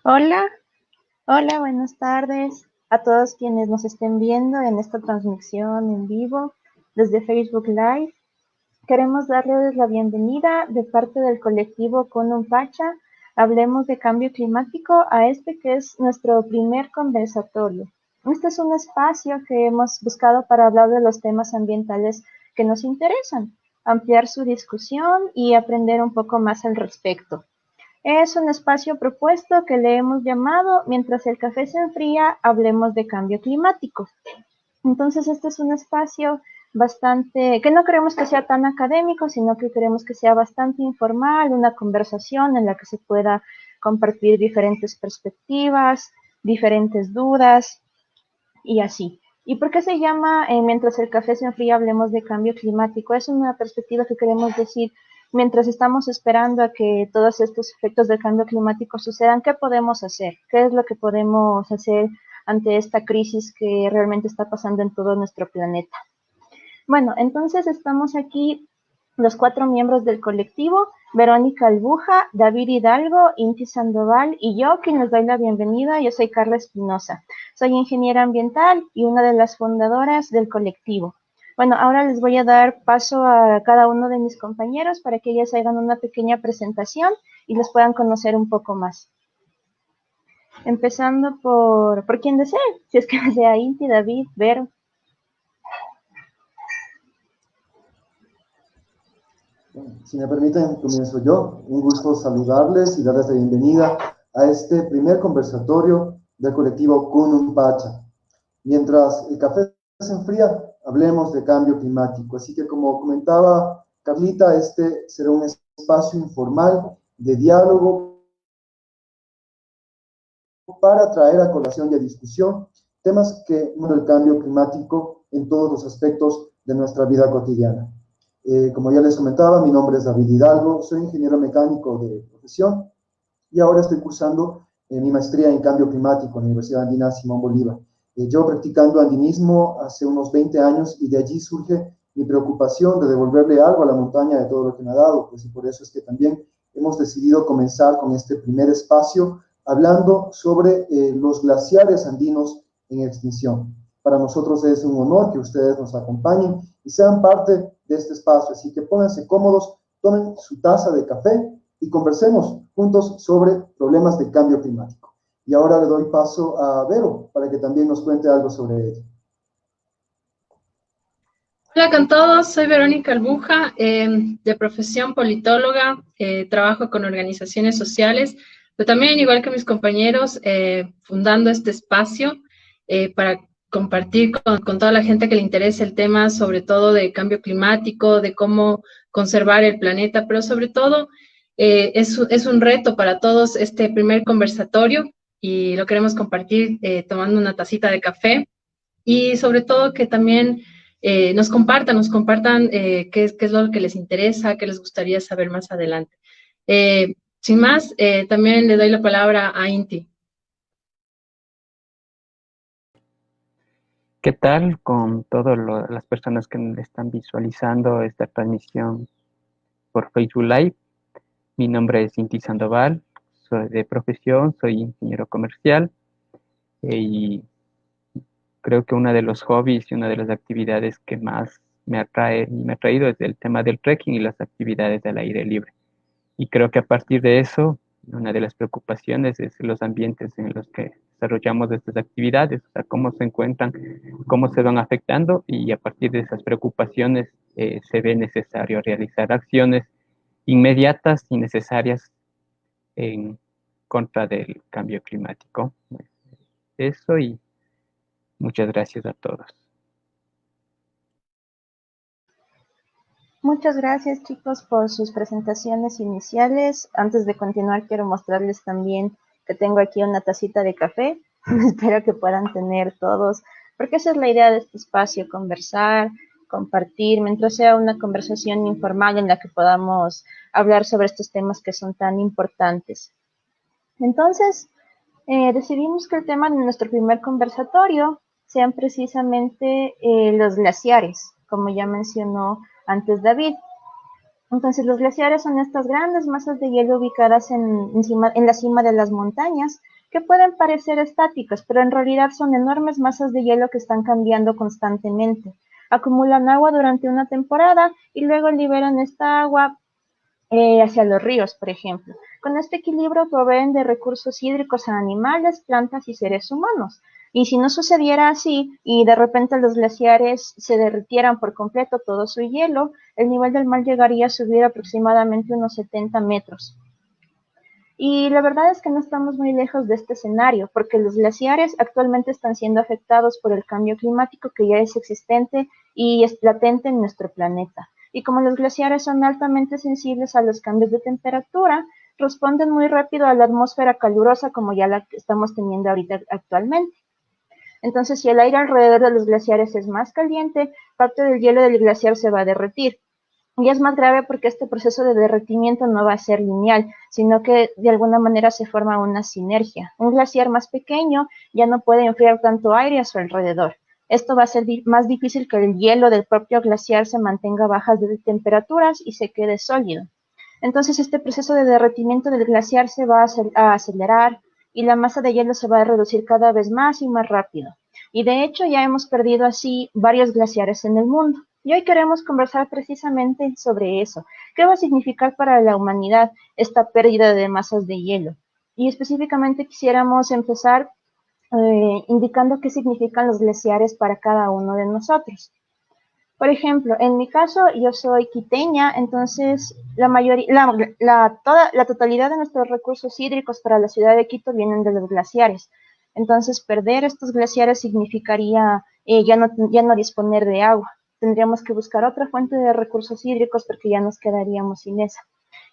Hola, hola, buenas tardes a todos quienes nos estén viendo en esta transmisión en vivo desde Facebook Live. Queremos darles la bienvenida de parte del colectivo Con Pacha. Hablemos de cambio climático a este que es nuestro primer conversatorio. Este es un espacio que hemos buscado para hablar de los temas ambientales que nos interesan, ampliar su discusión y aprender un poco más al respecto. Es un espacio propuesto que le hemos llamado Mientras el café se enfría, hablemos de cambio climático. Entonces, este es un espacio bastante, que no queremos que sea tan académico, sino que queremos que sea bastante informal, una conversación en la que se pueda compartir diferentes perspectivas, diferentes dudas y así. ¿Y por qué se llama Mientras el café se enfría, hablemos de cambio climático? Es una perspectiva que queremos decir, mientras estamos esperando a que todos estos efectos del cambio climático sucedan, ¿qué podemos hacer? ¿Qué es lo que podemos hacer ante esta crisis que realmente está pasando en todo nuestro planeta? Bueno, entonces estamos aquí los cuatro miembros del colectivo, Verónica Albuja, David Hidalgo, Inti Sandoval y yo, quien les doy la bienvenida. Yo soy Carla Espinosa. Soy ingeniera ambiental y una de las fundadoras del colectivo. Bueno, ahora les voy a dar paso a cada uno de mis compañeros para que ellos hagan una pequeña presentación y los puedan conocer un poco más. Empezando por quien desee, si es que desea Inti, David, Vero. Si me permiten, comienzo yo. Un gusto saludarles y darles la bienvenida a este primer conversatorio del colectivo Kunun Pacha. Mientras el café se enfría, hablemos de cambio climático. Así que, como comentaba Carlita, este será un espacio informal de diálogo para traer a colación y a discusión temas que el cambio climático en todos los aspectos de nuestra vida cotidiana. Como ya les comentaba, mi nombre es David Hidalgo, soy ingeniero mecánico de profesión y ahora estoy cursando mi maestría en cambio climático en la Universidad Andina Simón Bolívar. Yo practicando andinismo hace unos 20 años y de allí surge mi preocupación de devolverle algo a la montaña de todo lo que me ha dado, pues y por eso es que también hemos decidido comenzar con este primer espacio hablando sobre los glaciares andinos en extinción. Para nosotros es un honor que ustedes nos acompañen y sean parte de este espacio, así que pónganse cómodos, tomen su taza de café y conversemos juntos sobre problemas de cambio climático. Y ahora le doy paso a Vero para que también nos cuente algo sobre ello. Hola con todos, soy Verónica Albuja, de profesión politóloga, trabajo con organizaciones sociales, pero también, igual que mis compañeros, fundando este espacio para compartir con toda la gente que le interese el tema, sobre todo de cambio climático, de cómo conservar el planeta, pero sobre todo es un reto para todos este primer conversatorio y lo queremos compartir tomando una tacita de café y sobre todo que también nos compartan qué es lo que les interesa, qué les gustaría saber más adelante. Sin más, también le doy la palabra a Inti. ¿Qué tal con todas las personas que están visualizando esta transmisión por Facebook Live? Mi nombre es Inti Sandoval, soy de profesión, soy ingeniero comercial y creo que uno de los hobbies y una de las actividades que más me atrae y me ha traído es el tema del trekking y las actividades al aire libre. Y creo que a partir de eso, una de las preocupaciones es los ambientes en los que desarrollamos estas actividades, o sea, cómo se encuentran, cómo se van afectando y a partir de esas preocupaciones se ve necesario realizar acciones inmediatas y necesarias en contra del cambio climático. Eso y muchas gracias a todos. Muchas gracias, chicos, por sus presentaciones iniciales. Antes de continuar, quiero mostrarles también que tengo aquí una tacita de café. Espero que puedan tener todos, porque esa es la idea de este espacio, conversar, compartir, mientras sea una conversación informal en la que podamos hablar sobre estos temas que son tan importantes. Entonces, decidimos que el tema de nuestro primer conversatorio sean precisamente los glaciares, como ya mencionó antes David. Entonces, los glaciares son estas grandes masas de hielo ubicadas en la cima de las montañas, que pueden parecer estáticas, pero en realidad son enormes masas de hielo que están cambiando constantemente. Acumulan agua durante una temporada y luego liberan esta agua hacia los ríos, por ejemplo. Con este equilibrio proveen de recursos hídricos a animales, plantas y seres humanos. Y si no sucediera así y de repente los glaciares se derritieran por completo todo su hielo, el nivel del mar llegaría a subir aproximadamente unos 70 metros. Y la verdad es que no estamos muy lejos de este escenario, porque los glaciares actualmente están siendo afectados por el cambio climático que ya es existente y es latente en nuestro planeta. Y como los glaciares son altamente sensibles a los cambios de temperatura, responden muy rápido a la atmósfera calurosa como ya la que estamos teniendo ahorita actualmente. Entonces, si el aire alrededor de los glaciares es más caliente, parte del hielo del glaciar se va a derretir. Y es más grave porque este proceso de derretimiento no va a ser lineal, sino que de alguna manera se forma una sinergia. Un glaciar más pequeño ya no puede enfriar tanto aire a su alrededor. Esto va a ser más difícil que el hielo del propio glaciar se mantenga a bajas de temperaturas y se quede sólido. Entonces este proceso de derretimiento del glaciar se va a acelerar y la masa de hielo se va a reducir cada vez más y más rápido. Y de hecho ya hemos perdido así varios glaciares en el mundo. Y hoy queremos conversar precisamente sobre eso. ¿Qué va a significar para la humanidad esta pérdida de masas de hielo? Y específicamente quisiéramos empezar indicando qué significan los glaciares para cada uno de nosotros. Por ejemplo, en mi caso, yo soy quiteña, entonces la totalidad de nuestros recursos hídricos para la ciudad de Quito vienen de los glaciares. Entonces, perder estos glaciares significaría ya no disponer de agua. Tendríamos que buscar otra fuente de recursos hídricos porque ya nos quedaríamos sin esa.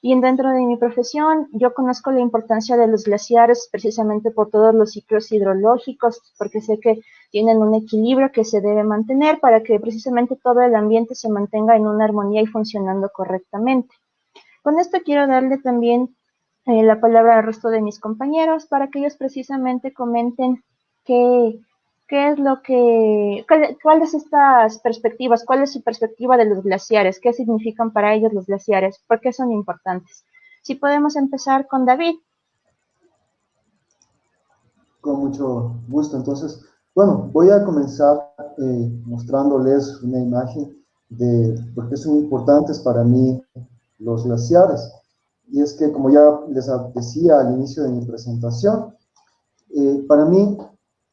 Y dentro de mi profesión, yo conozco la importancia de los glaciares precisamente por todos los ciclos hidrológicos, porque sé que tienen un equilibrio que se debe mantener para que precisamente todo el ambiente se mantenga en una armonía y funcionando correctamente. Con esto quiero darle también la palabra al resto de mis compañeros para que ellos precisamente comenten qué, qué es lo que, cuáles estas perspectivas, cuál es su perspectiva de los glaciares, qué significan para ellos los glaciares, por qué son importantes. Si podemos empezar con David. Con mucho gusto. Entonces, bueno, voy a comenzar mostrándoles una imagen de por qué son importantes para mí los glaciares. Y es que, como ya les decía al inicio de mi presentación, para mí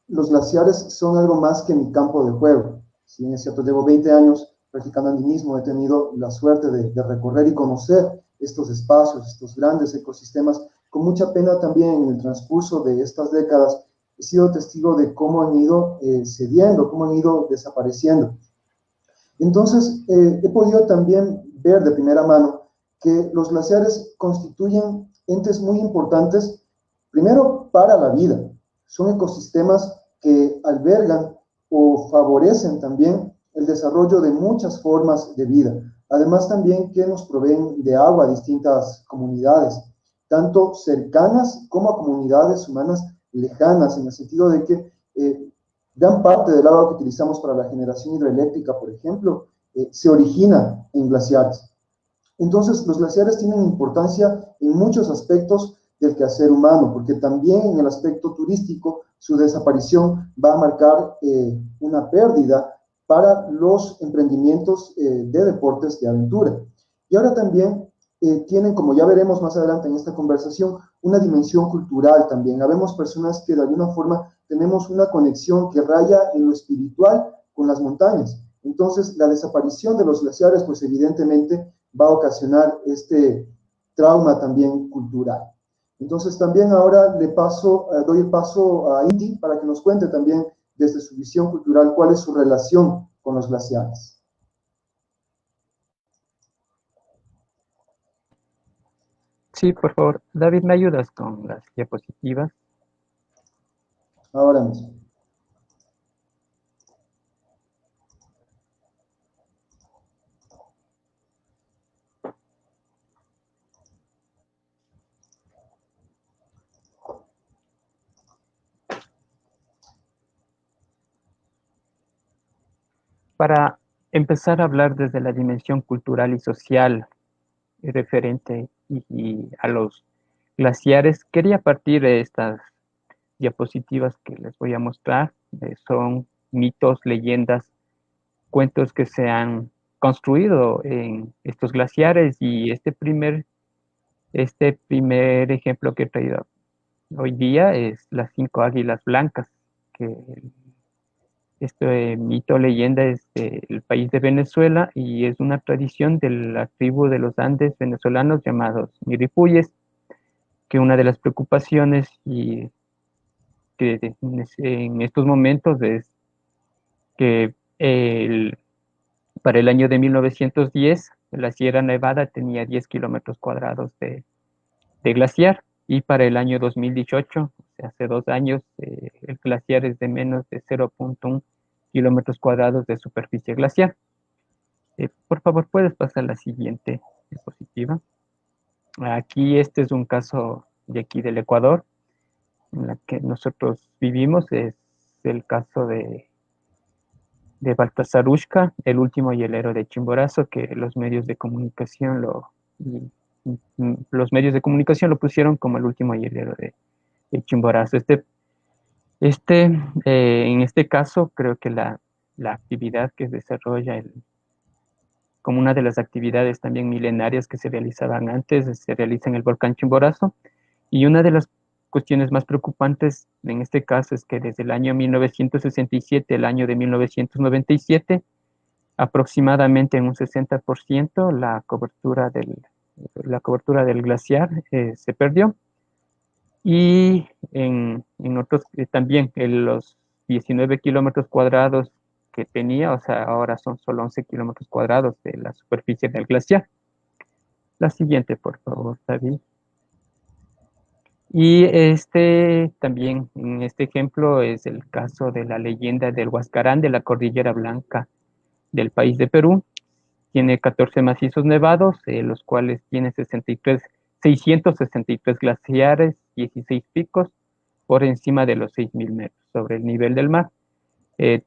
los glaciares son algo más que mi campo de juego. Si bien es cierto, llevo 20 años practicando andinismo, he tenido la suerte de recorrer y conocer estos espacios, estos grandes ecosistemas. Con mucha pena también en el transcurso de estas décadas he sido testigo de cómo han ido cediendo, cómo han ido desapareciendo. Entonces, he podido también ver de primera mano que los glaciares constituyen entes muy importantes, primero para la vida. Son ecosistemas que albergan o favorecen también el desarrollo de muchas formas de vida. Además también que nos proveen de agua a distintas comunidades, tanto cercanas como a comunidades humanas lejanas, en el sentido de que gran parte del agua que utilizamos para la generación hidroeléctrica, por ejemplo, se origina en glaciares. Entonces, los glaciares tienen importancia en muchos aspectos del quehacer humano, porque también en el aspecto turístico, su desaparición va a marcar una pérdida para los emprendimientos de deportes de aventura. Y ahora también tienen, como ya veremos más adelante en esta conversación, una dimensión cultural también. Habemos personas que de alguna forma tenemos una conexión que raya en lo espiritual con las montañas. Entonces, la desaparición de los glaciares, pues evidentemente va a ocasionar este trauma también cultural. Entonces, también ahora doy el paso a Inti para que nos cuente también desde su visión cultural cuál es su relación con los glaciares. Sí, por favor. David, ¿me ayudas con las diapositivas? Ahora mismo. Para empezar a hablar desde la dimensión cultural y social referente y a los glaciares. Quería partir de estas diapositivas que les voy a mostrar. Son mitos, leyendas, cuentos que se han construido en estos glaciares, y este primer ejemplo que he traído hoy día es las 5 águilas blancas, que este mito leyenda es del país de Venezuela y es una tradición de la tribu de los Andes venezolanos llamados Miripuyes, que una de las preocupaciones y que en estos momentos es que para el año de 1910 la Sierra Nevada tenía 10 kilómetros cuadrados de glaciar, y para el año 2018, o sea, hace 2 años, el glaciar es de menos de 0,1 kilómetros cuadrados de superficie glaciar. Por favor, puedes pasar la siguiente diapositiva. Aquí este es un caso de aquí del Ecuador, en la que nosotros vivimos. Es el caso de Baltasar Ushka, el último hielero de Chimborazo, que los medios de comunicación lo pusieron como el último hielero de Chimborazo. En este caso, creo que la actividad que desarrolla como una de las actividades también milenarias que se realizaban antes, se realiza en el volcán Chimborazo, y una de las cuestiones más preocupantes en este caso es que desde el año 1967, el año de 1997, aproximadamente en un 60% la cobertura del glaciar se perdió, y en otros también en los 19 kilómetros cuadrados que tenía, o sea, ahora son solo 11 kilómetros cuadrados de la superficie del glaciar. La siguiente, por favor, David. Y también, en este ejemplo, es el caso de la leyenda del Huascarán de la Cordillera Blanca del país de Perú. Tiene 14 macizos nevados, los cuales tiene 663 glaciares, 16 picos por encima de los 6.000 metros sobre el nivel del mar.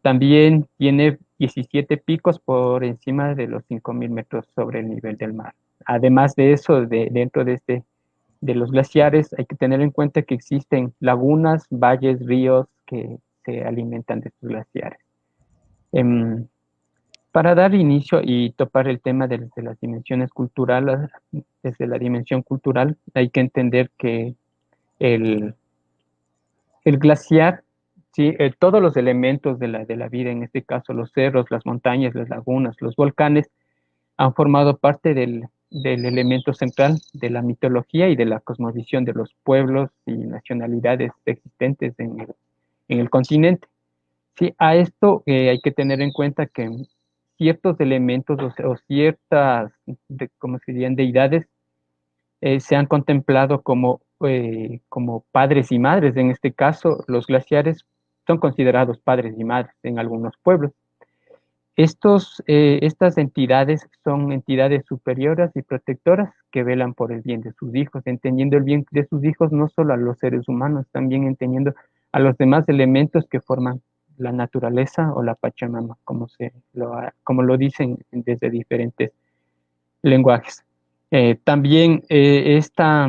También tiene 17 picos por encima de los 5.000 metros sobre el nivel del mar. Además de eso, dentro de los glaciares, hay que tener en cuenta que existen lagunas, valles, ríos que se alimentan de estos glaciares. Para dar inicio y topar el tema desde las dimensiones culturales, desde la dimensión cultural, hay que entender que el glaciar, ¿sí? Todos los elementos de la vida, en este caso los cerros, las montañas, las lagunas, los volcanes, han formado parte del elemento central de la mitología y de la cosmovisión de los pueblos y nacionalidades existentes en el continente. Sí, a esto hay que tener en cuenta que ciertos elementos o ciertas, como se dirían, deidades, se han contemplado como padres y madres. En este caso, los glaciares son considerados padres y madres en algunos pueblos. Estas entidades son entidades superiores y protectoras que velan por el bien de sus hijos, entendiendo el bien de sus hijos no solo a los seres humanos, también entendiendo a los demás elementos que forman la naturaleza o la Pachamama, como lo dicen desde diferentes lenguajes. También esta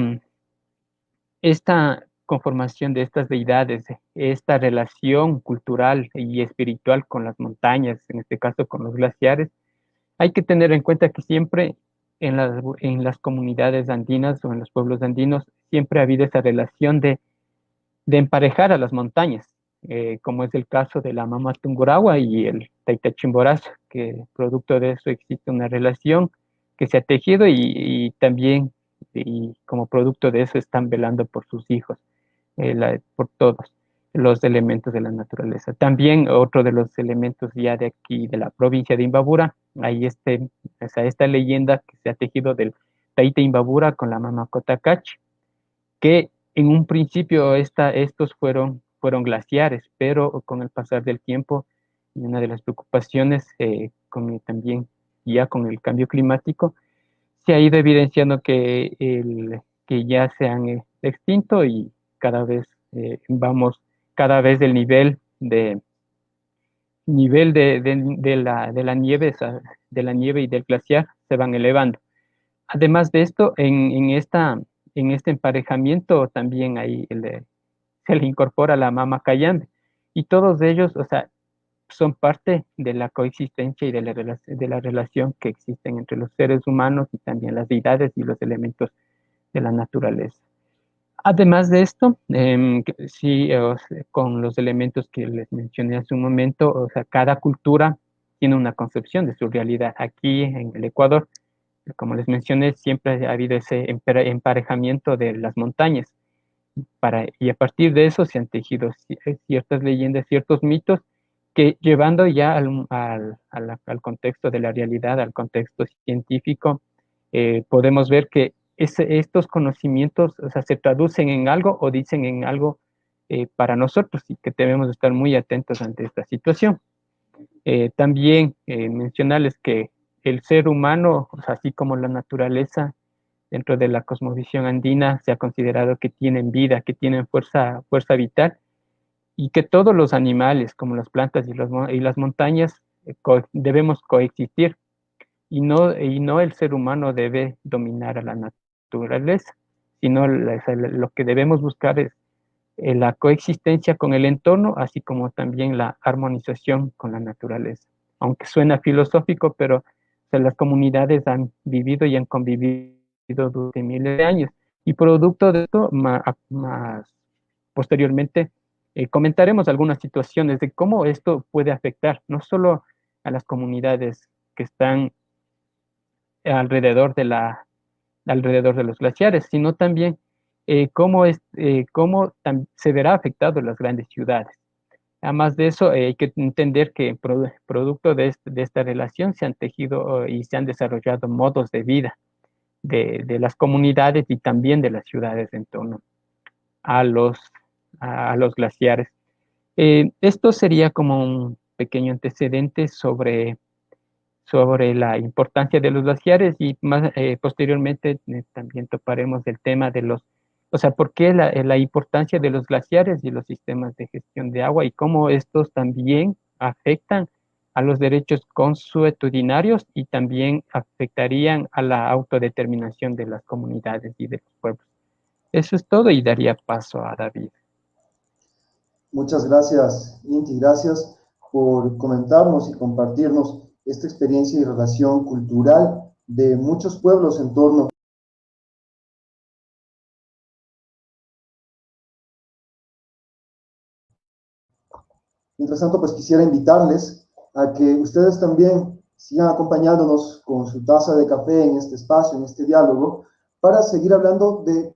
conformación de estas deidades, esta relación cultural y espiritual con las montañas, en este caso con los glaciares, hay que tener en cuenta que siempre en las comunidades andinas o en los pueblos andinos siempre ha habido esa relación de emparejar a las montañas, como es el caso de la Mama Tungurahua y el Taita Chimborazo, que producto de eso existe una relación que se ha tejido y también y como producto de eso están velando por sus hijos, por todos los elementos de la naturaleza. También otro de los elementos ya de aquí, de la provincia de Imbabura, hay esta leyenda que se ha tejido del Taita Imbabura con la Mama Cotacachi, que en un principio estos fueron glaciares, pero con el pasar del tiempo y una de las preocupaciones también ya con el cambio climático, se ha ido evidenciando que ya se han extinto y cada vez cada vez el nivel de la nieve y del glaciar se van elevando. Además de esto, en este emparejamiento también ahí se le incorpora la mama cayambe. Y todos ellos, o sea, son parte de la coexistencia y de la relación que existen entre los seres humanos y también las deidades y los elementos de la naturaleza. Además de esto, sí, con los elementos que les mencioné hace un momento, o sea, cada cultura tiene una concepción de su realidad. Aquí en el Ecuador, como les mencioné, siempre ha habido ese emparejamiento de las montañas. Y a partir de eso se han tejido ciertas leyendas, ciertos mitos que llevando ya al contexto de la realidad, al contexto científico, podemos ver que estos conocimientos, o sea, se traducen en algo o dicen en algo para nosotros y que debemos estar muy atentos ante esta situación. También mencionarles que el ser humano, o sea, así como la naturaleza, dentro de la cosmovisión andina se ha considerado que tienen vida, que tienen fuerza vital y que todos los animales, como las plantas y las montañas, debemos coexistir y no el ser humano debe dominar a la naturaleza, sino lo que debemos buscar es la coexistencia con el entorno, así como también la armonización con la naturaleza. Aunque suena filosófico, pero o sea, las comunidades han vivido y han convivido durante miles de años. Y producto de esto, más posteriormente, comentaremos algunas situaciones de cómo esto puede afectar no solo a las comunidades que están alrededor alrededor de los glaciares, sino también cómo se verá afectado en las grandes ciudades. Además de eso, hay que entender que producto de esta relación se han tejido y se han desarrollado modos de vida de las comunidades y también de las ciudades en torno a a los glaciares. Esto sería como un pequeño antecedente sobre la importancia de los glaciares y más posteriormente también toparemos el tema de o sea, por qué la importancia de los glaciares y los sistemas de gestión de agua y cómo estos también afectan a los derechos consuetudinarios y también afectarían a la autodeterminación de las comunidades y de los pueblos. Eso es todo y daría paso a David. Muchas gracias, Inti, gracias por comentarnos y compartirnos esta experiencia y relación cultural de muchos pueblos en torno. Mientras tanto, pues quisiera invitarles a que ustedes también sigan acompañándonos con su taza de café en este espacio, en este diálogo, para seguir hablando de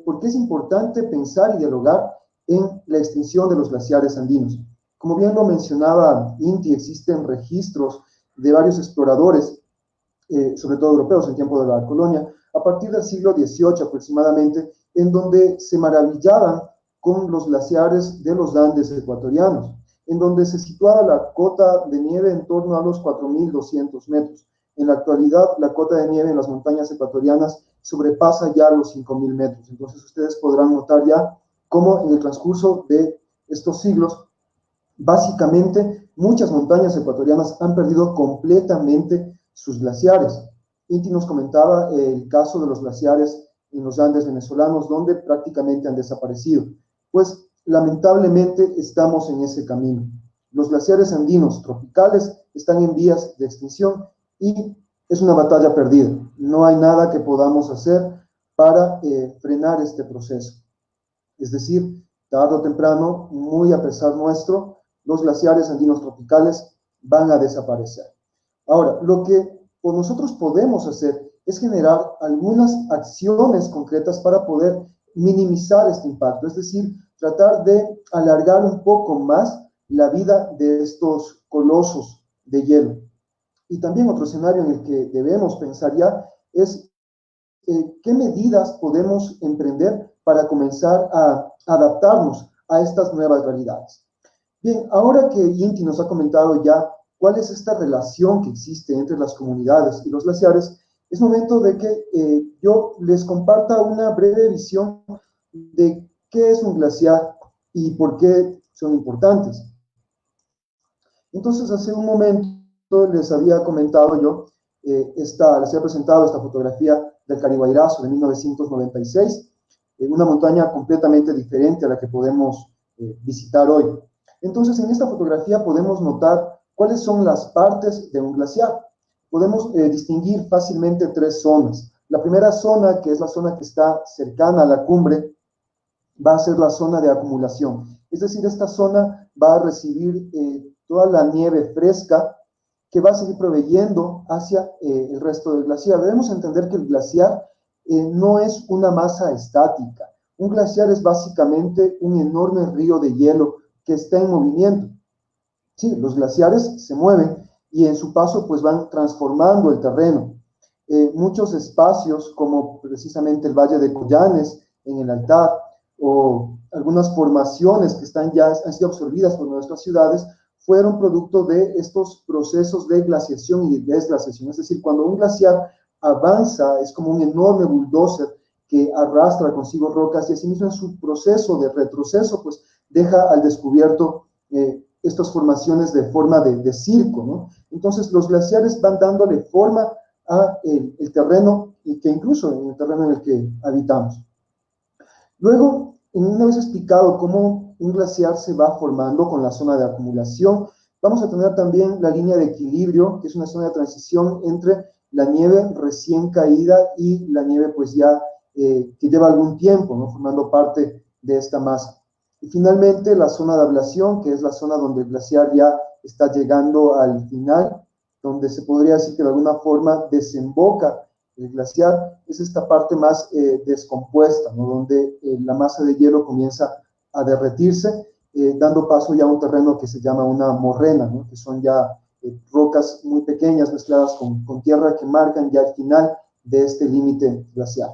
por qué es importante pensar y dialogar en la extinción de los glaciares andinos. Como bien lo mencionaba Inti, existen registros de varios exploradores, sobre todo europeos en tiempo de la colonia, a partir del siglo XVIII aproximadamente, en donde se maravillaban con los glaciares de los Andes ecuatorianos, en donde se situaba la cota de nieve en torno a los 4.200 metros. En la actualidad, la cota de nieve en las montañas ecuatorianas sobrepasa ya los 5.000 metros. Entonces, ustedes podrán notar ya cómo en el transcurso de estos siglos, básicamente, muchas montañas ecuatorianas han perdido completamente sus glaciares. Inti nos comentaba el caso de los glaciares en los Andes venezolanos, donde prácticamente han desaparecido. Pues, lamentablemente, estamos en ese camino. Los glaciares andinos tropicales están en vías de extinción y es una batalla perdida. No hay nada que podamos hacer para frenar este proceso. Es decir, tarde o temprano, muy a pesar nuestro, los glaciares andinos tropicales van a desaparecer. Ahora, lo que nosotros podemos hacer es generar algunas acciones concretas para poder minimizar este impacto, es decir, tratar de alargar un poco más la vida de estos colosos de hielo. Y también otro escenario en el que debemos pensar ya es qué medidas podemos emprender para comenzar a adaptarnos a estas nuevas realidades. Bien, ahora que Inti nos ha comentado ya cuál es esta relación que existe entre las comunidades y los glaciares, es momento de que yo les comparta una breve visión de qué es un glaciar y por qué son importantes. Entonces, hace un momento les había comentado yo les he presentado esta fotografía del Carihuayrazo de 1996, una montaña completamente diferente a la que podemos visitar hoy. Entonces, en esta fotografía podemos notar cuáles son las partes de un glaciar. Podemos distinguir fácilmente tres zonas. La primera zona, que es la zona que está cercana a la cumbre, va a ser la zona de acumulación. Es decir, esta zona va a recibir toda la nieve fresca que va a seguir proveyendo hacia el resto del glaciar. Debemos entender que el glaciar no es una masa estática. Un glaciar es básicamente un enorme río de hielo que está en movimiento. Sí, los glaciares se mueven y en su paso pues van transformando el terreno. Muchos espacios, como precisamente el Valle de Collanes en el Altar, o algunas formaciones que han sido absorbidas por nuestras ciudades, fueron producto de estos procesos de glaciación y de desglaciación. Es decir, cuando un glaciar avanza, es como un enorme bulldozer que arrastra consigo rocas y asimismo en su proceso de retroceso, pues deja al descubierto estas formaciones de forma de circo, ¿no? Entonces los glaciares van dándole forma a el terreno, y que incluso en el terreno en el que habitamos. Luego, una vez explicado cómo un glaciar se va formando con la zona de acumulación, vamos a tener también la línea de equilibrio, que es una zona de transición entre la nieve recién caída y la nieve pues ya que lleva algún tiempo, ¿no?, formando parte de esta masa. Y finalmente la zona de ablación, que es la zona donde el glaciar ya está llegando al final, donde se podría decir que de alguna forma desemboca el glaciar, es esta parte más descompuesta, ¿no?, donde la masa de hielo comienza a derretirse, dando paso ya a un terreno que se llama una morrena, ¿no?, que son ya rocas muy pequeñas mezcladas con tierra que marcan ya el final de este límite glacial.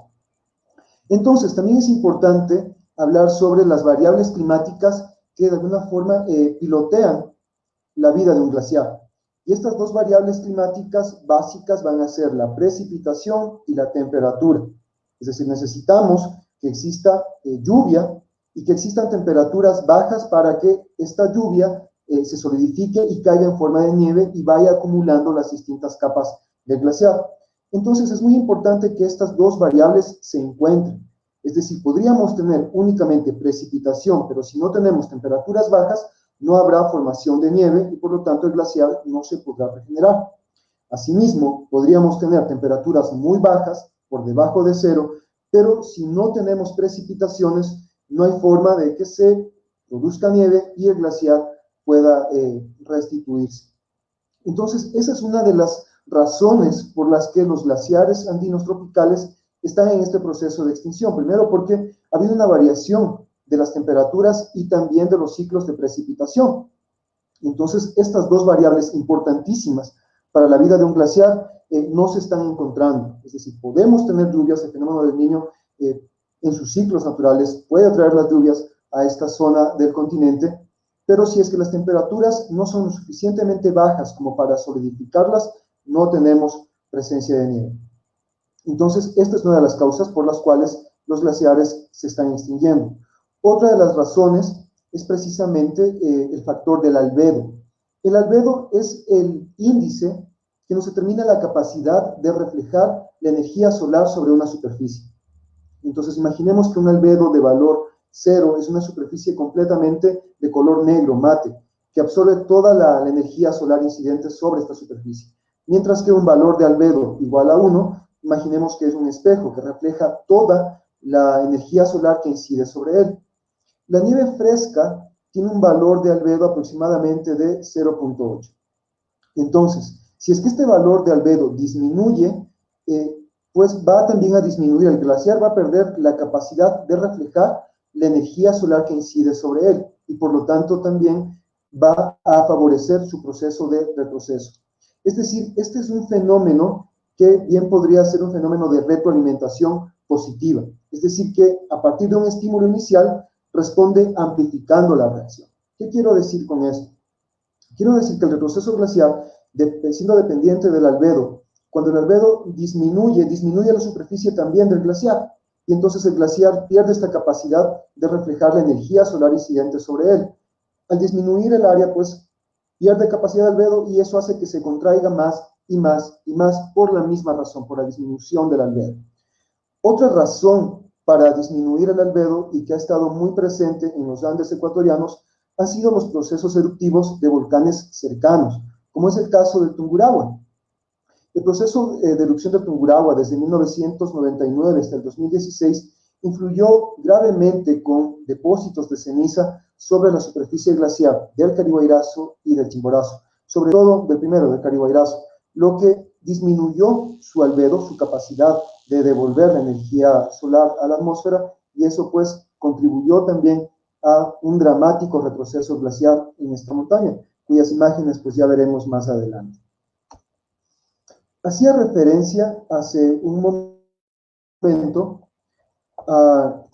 Entonces, también es importante hablar sobre las variables climáticas que de alguna forma pilotean la vida de un glaciar. Y estas dos variables climáticas básicas van a ser la precipitación y la temperatura. Es decir, necesitamos que exista lluvia y que existan temperaturas bajas para que esta lluvia se solidifique y caiga en forma de nieve y vaya acumulando las distintas capas del glaciar. Entonces es muy importante que estas dos variables se encuentren. Es decir, podríamos tener únicamente precipitación, pero si no tenemos temperaturas bajas, no habrá formación de nieve y por lo tanto el glaciar no se podrá regenerar. Asimismo, podríamos tener temperaturas muy bajas, por debajo de cero, pero si no tenemos precipitaciones, no hay forma de que se produzca nieve y el glaciar pueda restituirse. Entonces, esa es una de las razones por las que los glaciares andinos tropicales están en este proceso de extinción. Primero, porque ha habido una variación de las temperaturas y también de los ciclos de precipitación. Entonces, estas dos variables importantísimas para la vida de un glaciar no se están encontrando. Es decir, podemos tener lluvias, el fenómeno del Niño en sus ciclos naturales puede traer las lluvias a esta zona del continente, pero si es que las temperaturas no son lo suficientemente bajas como para solidificarlas, no tenemos presencia de nieve. Entonces, esta es una de las causas por las cuales los glaciares se están extinguiendo. Otra de las razones es precisamente el factor del albedo. El albedo es el índice que nos determina la capacidad de reflejar la energía solar sobre una superficie. Entonces, imaginemos que un albedo de valor 0 es una superficie completamente de color negro, mate, que absorbe toda la energía solar incidente sobre esta superficie. Mientras que un valor de albedo igual a 1, imaginemos que es un espejo que refleja toda la energía solar que incide sobre él. La nieve fresca tiene un valor de albedo aproximadamente de 0.8. Entonces, si es que este valor de albedo disminuye, pues va también a disminuir. El glaciar va a perder la capacidad de reflejar la energía solar que incide sobre él y por lo tanto también va a favorecer su proceso de retroceso. Es decir, este es un fenómeno que bien podría ser un fenómeno de retroalimentación positiva. Es decir, que a partir de un estímulo inicial responde amplificando la reacción. ¿Qué quiero decir con esto? Quiero decir que el retroceso glaciar, siendo dependiente del albedo, cuando el albedo disminuye la superficie también del glaciar, y entonces el glaciar pierde esta capacidad de reflejar la energía solar incidente sobre él. Al disminuir el área, pues pierde capacidad de albedo y eso hace que se contraiga más y más por la misma razón, por la disminución del albedo. Otra razón para disminuir el albedo y que ha estado muy presente en los Andes ecuatorianos han sido los procesos eruptivos de volcanes cercanos, como es el caso del Tungurahua. El proceso de erupción del Tungurahua desde 1999 hasta el 2016 influyó gravemente con depósitos de ceniza sobre la superficie glaciar del Carihuayrazo y del Chimborazo, sobre todo del primero, del Carihuayrazo, lo que disminuyó su albedo, su capacidad de devolver la energía solar a la atmósfera, y eso pues contribuyó también a un dramático retroceso glaciar en esta montaña, cuyas imágenes pues ya veremos más adelante. Hacía referencia hace un momento a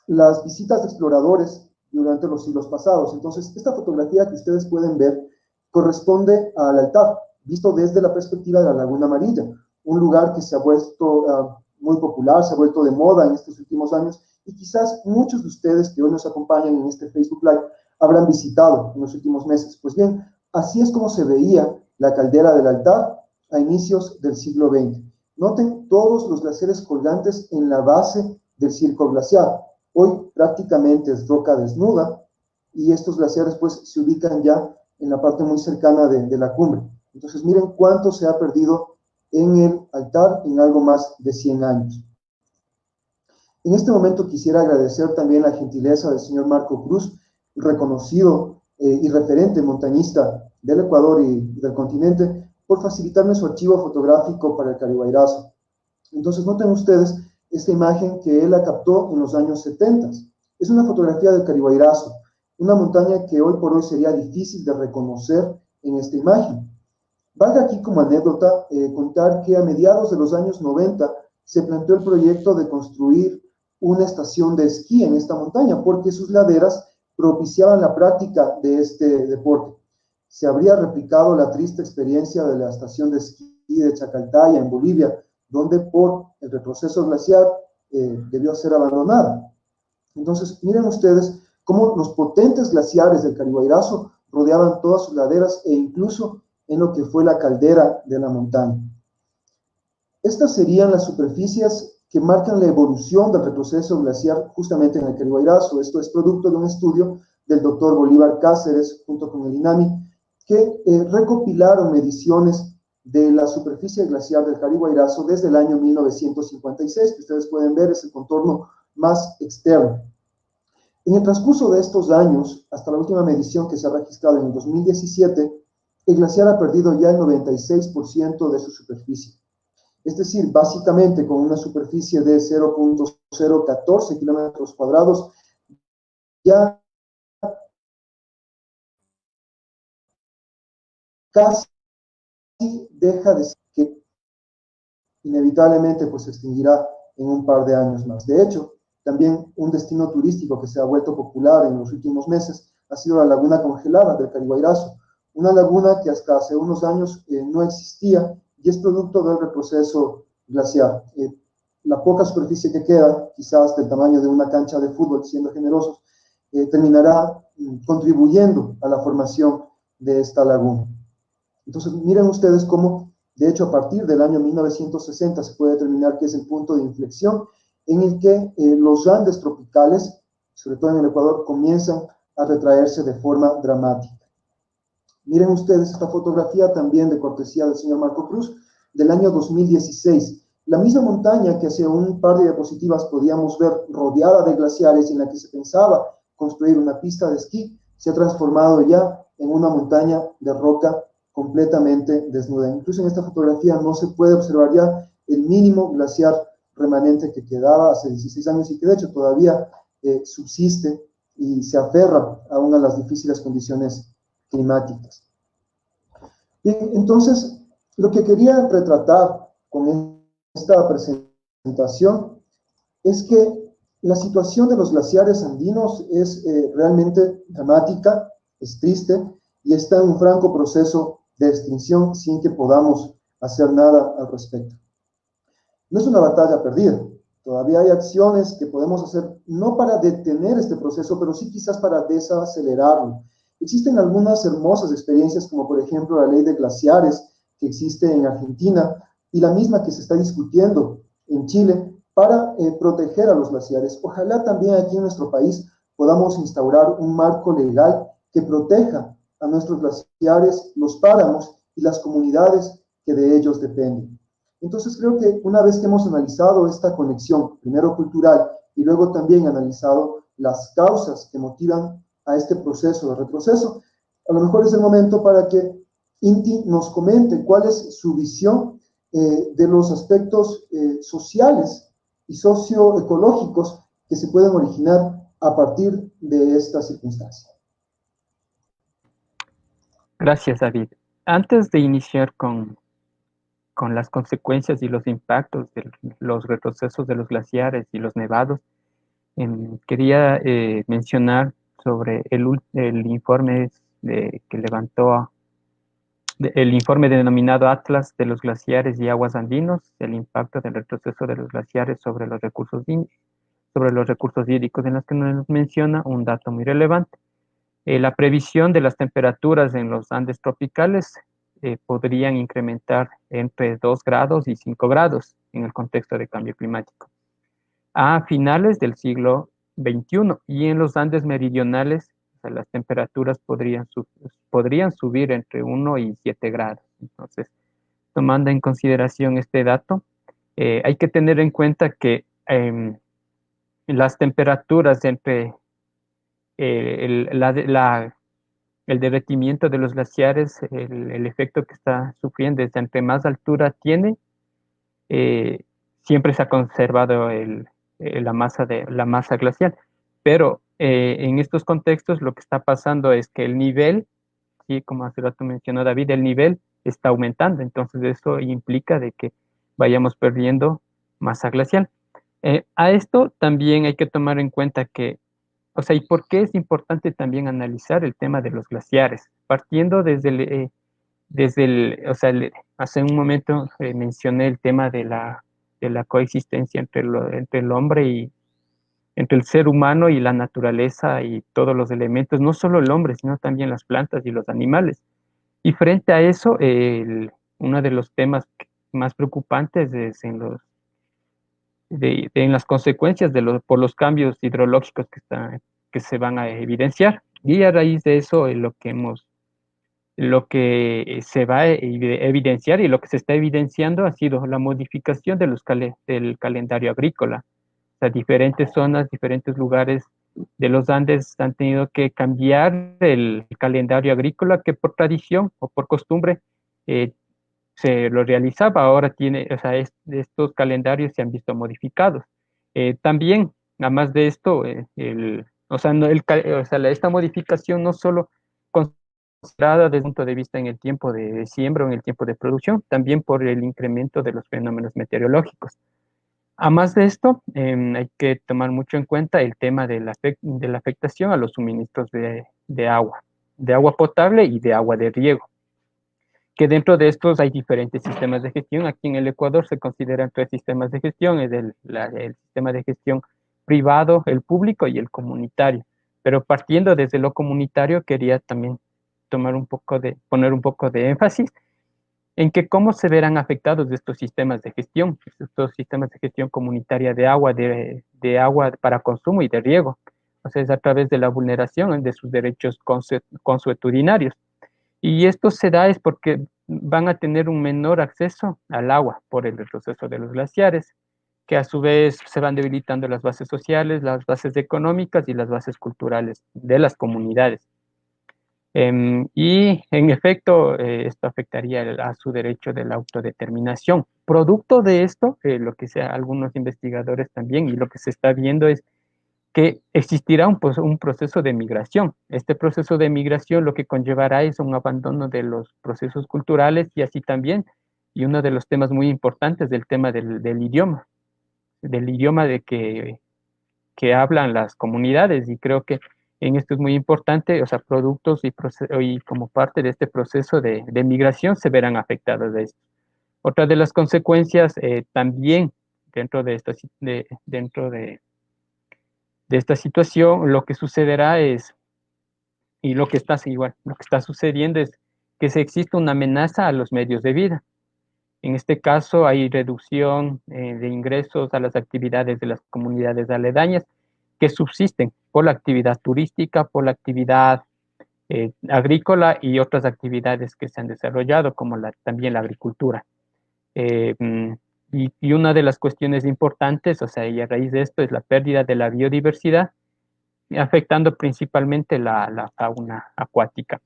las visitas de exploradores durante los siglos pasados. Entonces, esta fotografía que ustedes pueden ver corresponde al altar, visto desde la perspectiva de la Laguna Amarilla, un lugar que se ha vuelto muy popular, se ha vuelto de moda en estos últimos años, y quizás muchos de ustedes que hoy nos acompañan en este Facebook Live habrán visitado en los últimos meses. Pues bien, así es como se veía la caldera del altar a inicios del siglo XX. Noten todos los glaciares colgantes en la base del circo glaciar. Hoy prácticamente es roca desnuda, y estos glaciares pues se ubican ya en la parte muy cercana de la cumbre. Entonces miren cuánto se ha perdido en el altar en algo más de 100 años. En este momento quisiera agradecer también la gentileza del señor Marco Cruz, reconocido y referente montañista del Ecuador y del continente, por facilitarme su archivo fotográfico para el Carihuayrazo. Entonces noten ustedes esta imagen que él la captó en los años 70. Es una fotografía del Carihuayrazo, una montaña que hoy por hoy sería difícil de reconocer en esta imagen. Valga aquí como anécdota contar que a mediados de los años 90 se planteó el proyecto de construir una estación de esquí en esta montaña, porque sus laderas propiciaban la práctica de este deporte. Se habría replicado la triste experiencia de la estación de esquí de Chacaltaya en Bolivia, donde por el retroceso glaciar debió ser abandonada. Entonces, miren ustedes cómo los potentes glaciares del Carihuayrazo rodeaban todas sus laderas e incluso en lo que fue la caldera de la montaña. Estas serían las superficies que marcan la evolución del retroceso glaciar justamente en el Carihuayrazo. Esto es producto de un estudio del doctor Bolívar Cáceres junto con el INAMI, que recopilaron mediciones de la superficie glaciar del Carihuayrazo desde el año 1956, que ustedes pueden ver es el contorno más externo. En el transcurso de estos años, hasta la última medición que se ha registrado en el 2017, el glaciar ha perdido ya el 96% de su superficie. Es decir, básicamente con una superficie de 0.014 kilómetros cuadrados, ya casi deja de ser, que inevitablemente pues se extinguirá en un par de años más. De hecho, también un destino turístico que se ha vuelto popular en los últimos meses ha sido la laguna congelada del Carihuayrazo, una laguna que hasta hace unos años no existía y es producto del retroceso glaciar. La poca superficie que queda, quizás del tamaño de una cancha de fútbol, siendo generosos, terminará contribuyendo a la formación de esta laguna. Entonces, miren ustedes cómo, de hecho, a partir del año 1960 se puede determinar que es el punto de inflexión en el que los Andes tropicales, sobre todo en el Ecuador, comienzan a retraerse de forma dramática. Miren ustedes esta fotografía también de cortesía del señor Marco Cruz, del año 2016. La misma montaña que hace un par de diapositivas podíamos ver rodeada de glaciares y en la que se pensaba construir una pista de esquí, se ha transformado ya en una montaña de roca completamente desnuda. Incluso en esta fotografía no se puede observar ya el mínimo glaciar remanente que quedaba hace 16 años y que de hecho todavía subsiste y se aferra aún a las difíciles condiciones climáticas. Bien, entonces, lo que quería retratar con esta presentación es que la situación de los glaciares andinos es realmente dramática, es triste y está en un franco proceso de extinción sin que podamos hacer nada al respecto. No es una batalla perdida, todavía hay acciones que podemos hacer no para detener este proceso, pero sí quizás para desacelerarlo. Existen algunas hermosas experiencias como por ejemplo la ley de glaciares, que existe en Argentina y la misma que se está discutiendo en Chile para proteger a los glaciares. Ojalá también aquí en nuestro país podamos instaurar un marco legal que proteja a nuestros glaciares, los páramos y las comunidades que de ellos dependen. Entonces creo que una vez que hemos analizado esta conexión, primero cultural y luego también analizado las causas que motivan a este proceso de retroceso, a lo mejor es el momento para que Inti nos comente cuál es su visión de los aspectos sociales y socioecológicos que se pueden originar a partir de esta circunstancia. Gracias, David. Antes de iniciar con las consecuencias y los impactos de los retrocesos de los glaciares y los nevados, quería mencionar sobre el informe que levantó el informe denominado Atlas de los glaciares y aguas andinos, el impacto del retroceso de los glaciares sobre los recursos hídricos, en los que nos menciona un dato muy relevante. La previsión de las temperaturas en los Andes tropicales podrían incrementar entre 2 grados y 5 grados en el contexto de cambio climático a finales del siglo XXI, y en los Andes meridionales, o sea, las temperaturas podrían subir entre 1 y 7 grados. Entonces, tomando en consideración este dato, hay que tener en cuenta que las temperaturas entre el derretimiento de los glaciares, el efecto que está sufriendo es entre más altura tiene, siempre se ha conservado la masa glacial. Pero en estos contextos lo que está pasando es que el nivel, sí, como hace rato mencionó David, el nivel está aumentando. Entonces eso implica de que vayamos perdiendo masa glacial. A esto también hay que tomar en cuenta que, o sea, ¿y por qué es importante también analizar el tema de los glaciares? Partiendo o sea, hace un momento mencioné el tema de la coexistencia entre el hombre y entre el ser humano y la naturaleza y todos los elementos, no solo el hombre, sino también las plantas y los animales. Y frente a eso, uno de los temas más preocupantes es en las consecuencias por los cambios hidrológicos que se van a evidenciar. Y a raíz de eso, lo que se va a evidenciar y lo que se está evidenciando ha sido la modificación del calendario agrícola. O sea, diferentes zonas, diferentes lugares de los Andes han tenido que cambiar el calendario agrícola que por tradición o por costumbre se lo realizaba. Ahora o sea, estos calendarios se han visto modificados. También, además de esto, o sea, esta modificación no solo considerada desde el punto de vista en el tiempo de siembra o en el tiempo de producción, también por el incremento de los fenómenos meteorológicos. A más de esto, hay que tomar mucho en cuenta el tema de la afectación a los suministros de agua potable y de agua de riego, que dentro de estos hay diferentes sistemas de gestión. Aquí en el Ecuador se consideran 3 sistemas de gestión: es el sistema de gestión privado, el público y el comunitario. Pero partiendo desde lo comunitario, quería también poner un poco de énfasis en que cómo se verán afectados estos sistemas de gestión comunitaria de agua para consumo y de riego. O sea, es a través de la vulneración de sus derechos consuetudinarios. Y esto se da es porque van a tener un menor acceso al agua por el retroceso de los glaciares, que a su vez se van debilitando las bases sociales, las bases económicas y las bases culturales de las comunidades. Y en efecto, esto afectaría a su derecho de la autodeterminación. Producto de esto, lo que sea algunos investigadores también, y lo que se está viendo es que existirá un proceso de migración. Este proceso de migración lo que conllevará es un abandono de los procesos culturales y así también, y uno de los temas muy importantes del tema del idioma de que hablan las comunidades, y creo que en esto es muy importante, o sea, productos y como parte de este proceso de migración se verán afectados de esto. Otra de las consecuencias también dentro de esta situación, lo que sucederá es, y lo que está sucediendo es que se existe una amenaza a los medios de vida. En este caso hay reducción de ingresos a las actividades de las comunidades aledañas que subsisten por la actividad turística, por la actividad agrícola y otras actividades que se han desarrollado, como también la agricultura. Eh, mm, y una de las cuestiones importantes, o sea, y a raíz de esto, es la pérdida de la biodiversidad, afectando principalmente la fauna acuática.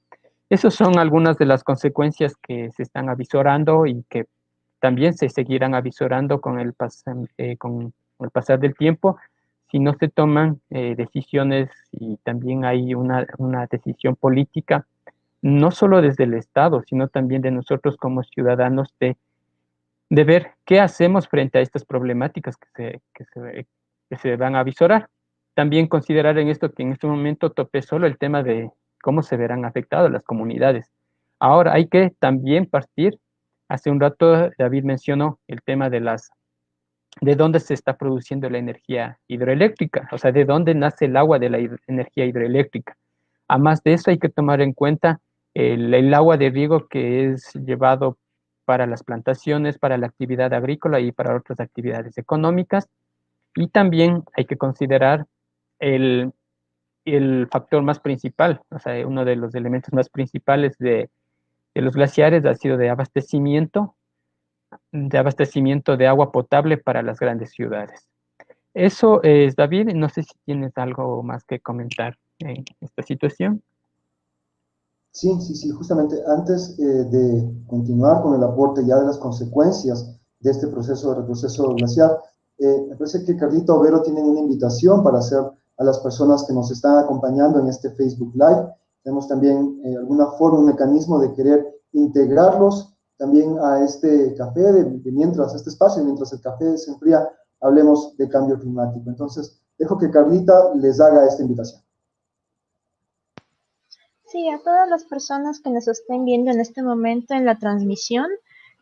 Esas son algunas de las consecuencias que se están avisorando y que también se seguirán avisorando con con el pasar del tiempo si no se toman decisiones, y también hay una decisión política, no solo desde el Estado, sino también de nosotros como ciudadanos, de ver qué hacemos frente a estas problemáticas que se van a avisorar. También considerar en esto que en este momento topé solo el tema de cómo se verán afectadas las comunidades. Ahora hay que también partir, hace un rato David mencionó el tema de dónde se está produciendo la energía hidroeléctrica, o sea, de dónde nace el agua de la energía hidroeléctrica. Además de eso hay que tomar en cuenta el agua de riego que es llevado para las plantaciones, para la actividad agrícola y para otras actividades económicas. Y también hay que considerar el, el factor más principal, o sea, uno de los elementos más principales de los glaciares ha sido de abastecimiento de agua potable para las grandes ciudades. Eso es, David, no sé si tienes algo más que comentar en esta situación. Sí, sí, sí, justamente antes de continuar con el aporte ya de las consecuencias de este proceso de retroceso glaciar, me parece que Carlita Overo tiene una invitación para hacer a las personas que nos están acompañando en este Facebook Live. Tenemos también alguna forma, un mecanismo de querer integrarlos también a este café, mientras este espacio, mientras el café se enfría, hablemos de cambio climático. Entonces, dejo que Carlita les haga esta invitación. Sí, a todas las personas que nos estén viendo en este momento en la transmisión,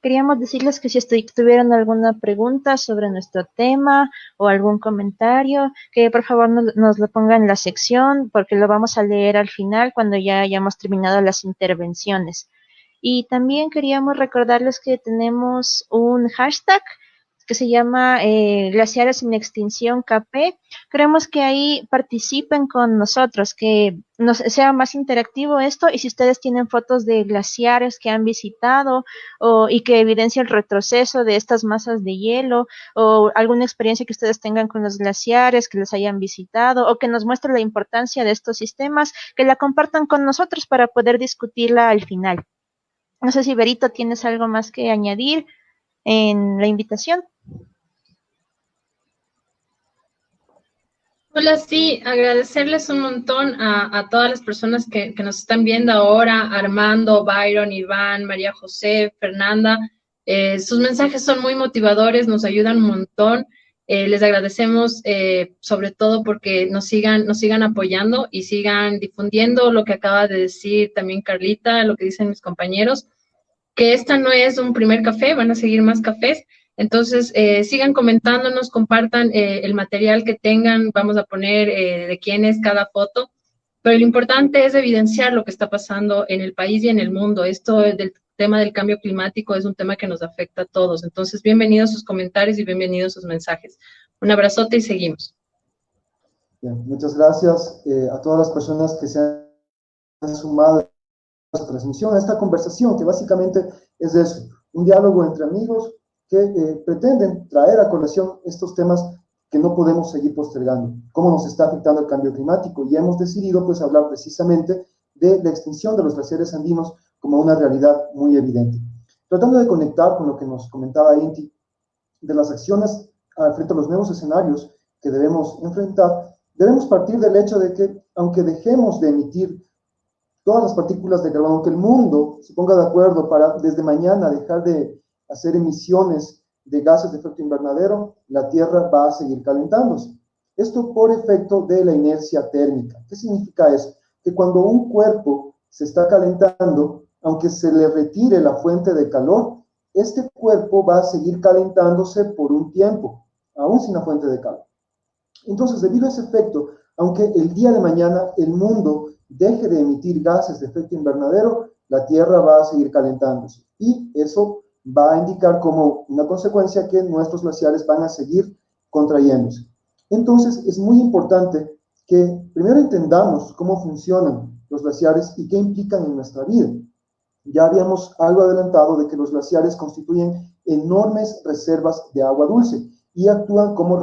queríamos decirles que si tuvieran alguna pregunta sobre nuestro tema o algún comentario, que por favor nos lo pongan en la sección, porque lo vamos a leer al final cuando ya hayamos terminado las intervenciones. Y también queríamos recordarles que tenemos un hashtag que se llama Glaciares en Extinción KP. Queremos que ahí participen con nosotros, que sea más interactivo esto, y si ustedes tienen fotos de glaciares que han visitado y que evidencia el retroceso de estas masas de hielo, o alguna experiencia que ustedes tengan con los glaciares, que les hayan visitado, o que nos muestre la importancia de estos sistemas, que la compartan con nosotros para poder discutirla al final. No sé si Berito tienes algo más que añadir en la invitación. Hola, sí, agradecerles un montón a todas las personas que nos están viendo ahora, Armando, Byron, Iván, María José, Fernanda. Sus mensajes son muy motivadores, nos ayudan un montón. Les agradecemos sobre todo porque nos sigan apoyando y sigan difundiendo lo que acaba de decir también Carlita, lo que dicen mis compañeros, que esta no es un primer café, van a seguir más cafés. Entonces, sigan comentándonos, compartan el material que tengan, vamos a poner de quién es cada foto, pero lo importante es evidenciar lo que está pasando en el país y en el mundo. Esto del tema del cambio climático es un tema que nos afecta a todos. Entonces, bienvenidos sus comentarios y bienvenidos sus mensajes. Un abrazote y seguimos. Bien, muchas gracias a todas las personas que se han sumado a esta transmisión, a esta conversación, que básicamente es eso, un diálogo entre amigos que pretenden traer a colación estos temas que no podemos seguir postergando, cómo nos está afectando el cambio climático, y hemos decidido pues hablar precisamente de la extinción de los glaciares andinos como una realidad muy evidente. Tratando de conectar con lo que nos comentaba Inti, de las acciones frente a los nuevos escenarios que debemos enfrentar, debemos partir del hecho de que, aunque dejemos de emitir todas las partículas de carbono, que el mundo se ponga de acuerdo para desde mañana dejar de hacer emisiones de gases de efecto invernadero, la Tierra va a seguir calentándose. Esto por efecto de la inercia térmica. ¿Qué significa eso? Que cuando un cuerpo se está calentando, aunque se le retire la fuente de calor, este cuerpo va a seguir calentándose por un tiempo, aún sin la fuente de calor. Entonces, debido a ese efecto, aunque el día de mañana el mundo deje de emitir gases de efecto invernadero, la Tierra va a seguir calentándose. Y eso va a indicar como una consecuencia que nuestros glaciares van a seguir contrayéndose. Entonces, es muy importante que primero entendamos cómo funcionan los glaciares y qué implican en nuestra vida. Ya habíamos algo adelantado de que los glaciares constituyen enormes reservas de agua dulce y actúan como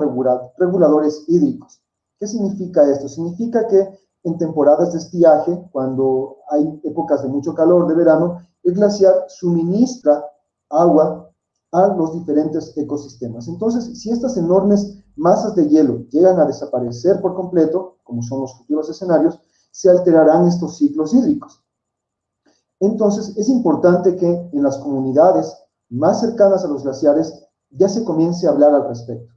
reguladores hídricos. ¿Qué significa esto? Significa que en temporadas de estiaje, cuando hay épocas de mucho calor de verano, el glaciar suministra agua a los diferentes ecosistemas. Entonces, si estas enormes masas de hielo llegan a desaparecer por completo, como son los futuros escenarios, se alterarán estos ciclos hídricos. Entonces, es importante que en las comunidades más cercanas a los glaciares ya se comience a hablar al respecto.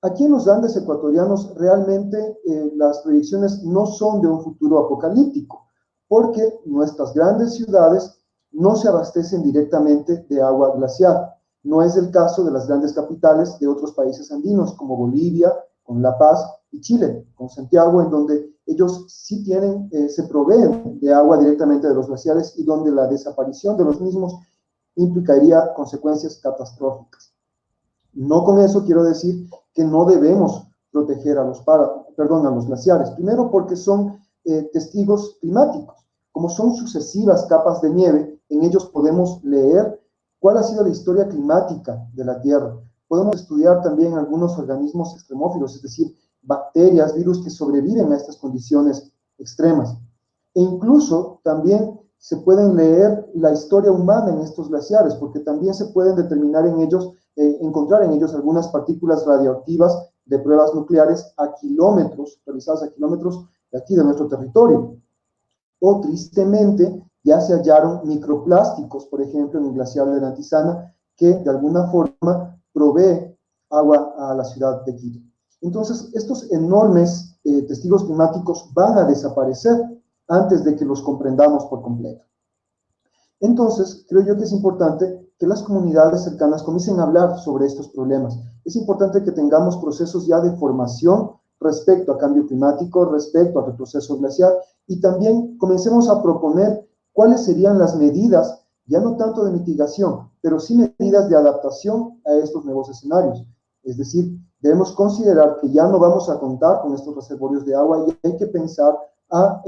Aquí en los Andes ecuatorianos realmente las proyecciones no son de un futuro apocalíptico, porque nuestras grandes ciudades no se abastecen directamente de agua glacial. No es el caso de las grandes capitales de otros países andinos, como Bolivia, con La Paz y Chile, con Santiago, en donde ellos sí tienen, se proveen de agua directamente de los glaciares y donde la desaparición de los mismos implicaría consecuencias catastróficas. No con eso quiero decir que no debemos proteger a los glaciares. Primero porque son testigos climáticos. Como son sucesivas capas de nieve, en ellos podemos leer cuál ha sido la historia climática de la Tierra. Podemos estudiar también algunos organismos extremófilos, es decir, bacterias, virus que sobreviven a estas condiciones extremas. E incluso también se pueden leer la historia humana en estos glaciares, porque también se pueden determinar en ellos, encontrar en ellos algunas partículas radioactivas de pruebas nucleares a kilómetros, realizadas a kilómetros de aquí de nuestro territorio. O tristemente ya se hallaron microplásticos, por ejemplo, en el glaciar de la Antisana, que de alguna forma provee agua a la ciudad de Quito. Entonces, estos enormes testigos climáticos van a desaparecer antes de que los comprendamos por completo. Entonces, creo yo que es importante que las comunidades cercanas comiencen a hablar sobre estos problemas. Es importante que tengamos procesos ya de formación respecto a cambio climático, respecto al retroceso glacial, y también comencemos a proponer cuáles serían las medidas, ya no tanto de mitigación, pero sí medidas de adaptación a estos nuevos escenarios. Es decir, debemos considerar que ya no vamos a contar con estos reservorios de agua y hay que pensar a